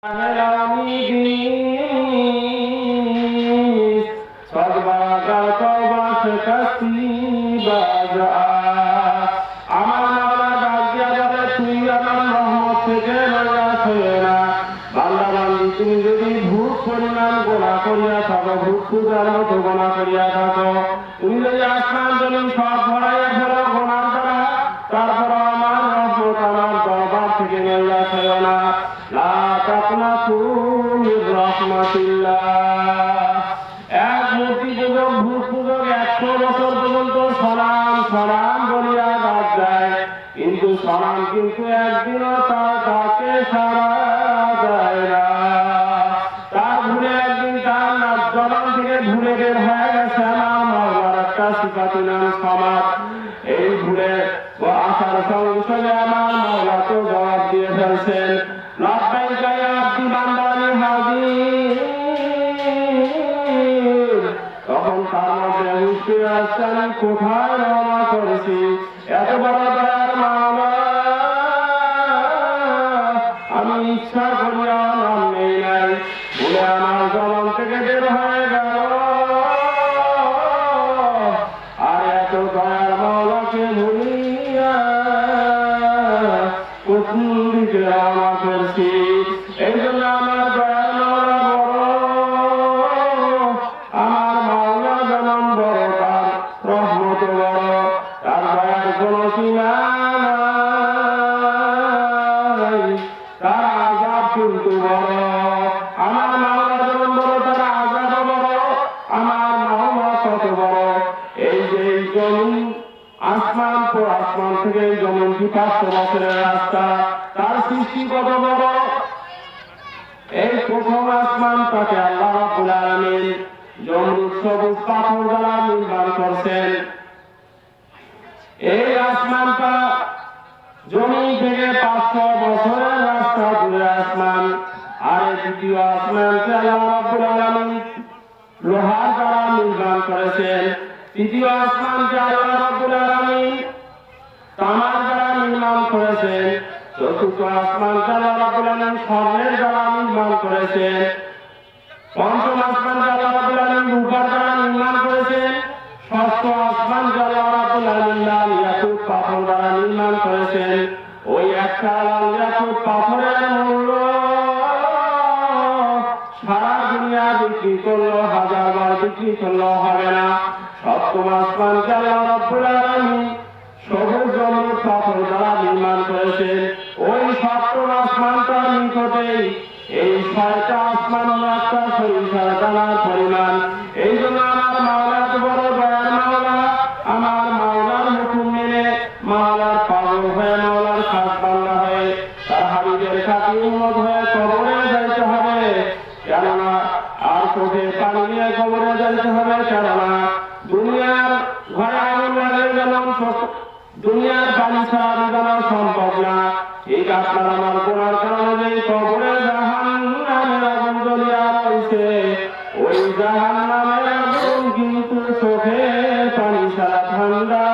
তুমি যদি ভূত পরিমাণ গোনা করিয়া থাকো, ভূত পূজার মতো গোনা করিয়া থাকো, তুমি যদি আসমান জমিন সব ভরাইয়া ফেলো গোনার দ্বারা, তারপর আমার রহমত আমার দরবার থেকে নইয়া ফেলো না। লা তাকনাতু মির রাহমাতিল্লাহ। এক মূর্তি পূজক ভূত পূজক 100 বছর পর্যন্ত সলাম সলাম বলিয়া ডাক দেয়, কিন্তু সলাম কিন্তু একদিনও তার ডাকে সাড়া দেয় না। তার ভুলে একদিন তার নাক জবান থেকে ভুলে বের হয়ে গেছে আমার মাওলার একটা সিফাতুল নাম সামাদ। এই ভুলে ও আসার সঙ্গে সঙ্গে আমার মাওলা তো জবাব দিয়ে ফেলছেন, লাব্বাইকা ইয়া আব্দি বান্দানি হাজির। তখন তার মধ্যে বুঝতে আসছে আমি কোথায় রওনা করেছি, এত বড় দয়ার মাওলা আমি ইচ্ছা করিয়া নাম নেই নাই, বলে আমার জবান থেকে বের হয়ে গেল। আর এত দয়ার মাওলাকে ভুলিয়া কোন দিকে রওনা করছি। এই জন্য আমার দয়ার মাওলা বড়, আমার মাওলা যেমন বড় তার রহমত বড়, তার দয়ার কোন সীমা নাই, তার আযাব কিন্তু বড়। আমার মাওলা যেমন বড় তার আযাব বড়, আমার মাওলা কত বড়। এই যে জমিন আসমান তো আসমান থেকে এই জমিনটি 500 বছরের রাস্তা, তার সৃষ্টি কত বড়। এই প্রথম আসমানটাকে আল্লাহ রাব্বুল আলামিন জমরুদ সবুজ পাথর দ্বারা নির্মাণ করছেন। এই আসমানটা জমিন থেকে 500 বছরের রাস্তা দূরে আসমান। আর এই দ্বিতীয় আসমানকে আল্লাহ রাব্বুল আলামিন লোহার দ্বারা নির্মাণ করেছেন। তৃতীয় আসমানকে আল্লাহ রাব্বুল আলামিন তামার দ্বারা নির্মাণ করেছেন। চতুর্থ আসমানকে আল্লাহ রাব্বুল আলামিন স্বর্ণের দ্বারা নির্মাণ করেছেন। পঞ্চম আসমানকে আল্লাহ রাব্বুল আলামিন রূপার দ্বারা নির্মাণ করেছেন। ষষ্ঠ আসমানকে আল্লাহ রাব্বুল আলামিন লাল ইয়াকুত পাথর দ্বারা নির্মাণ করেছেন। ওই একটা লাল ইয়াকুত পাথরের মূল্য সারা দুনিয়া বিক্রি করলো 1000 বার বিক্রি করলেও হবে না। সপ্তম আসমানকে আল্লাহ রাব্বুল আলামিন সবুজ জমরুদ পাথর দ্বারা নির্মাণ করেছেন। ওই সপ্তম আসমানটার নিকটেই এই 6টা আসমান একটা সরিষার দানার পরিমাণ। এই জন্য আমার মাওলা এত বড় দয়ার মাওলা, আমার মাওলার হুকুম মেনে মাওলার পাগল হয়ে মাওলার খাস বান্দা হয়ে তার হাবিবের খাঁটি উম্মত হয়ে কবরে যাইতে হবে। কেননা আর চোখে পানি নিয়ে কবরে যাইতে হবে, কেননা দুনিয়ার ঘরে আগুন লাগলে যেমন দুনিয়ার পানি ছাড়া যেমন সম্ভব না, ঠিক আপনার আমার গুনার কারণে যে কবরে জাহান্নামের আগুন জ্বলিয়া রয়েছে, ওই জাহান্নামের আগুন কিন্তু চোখের পানি ছাড়া ঠান্ডা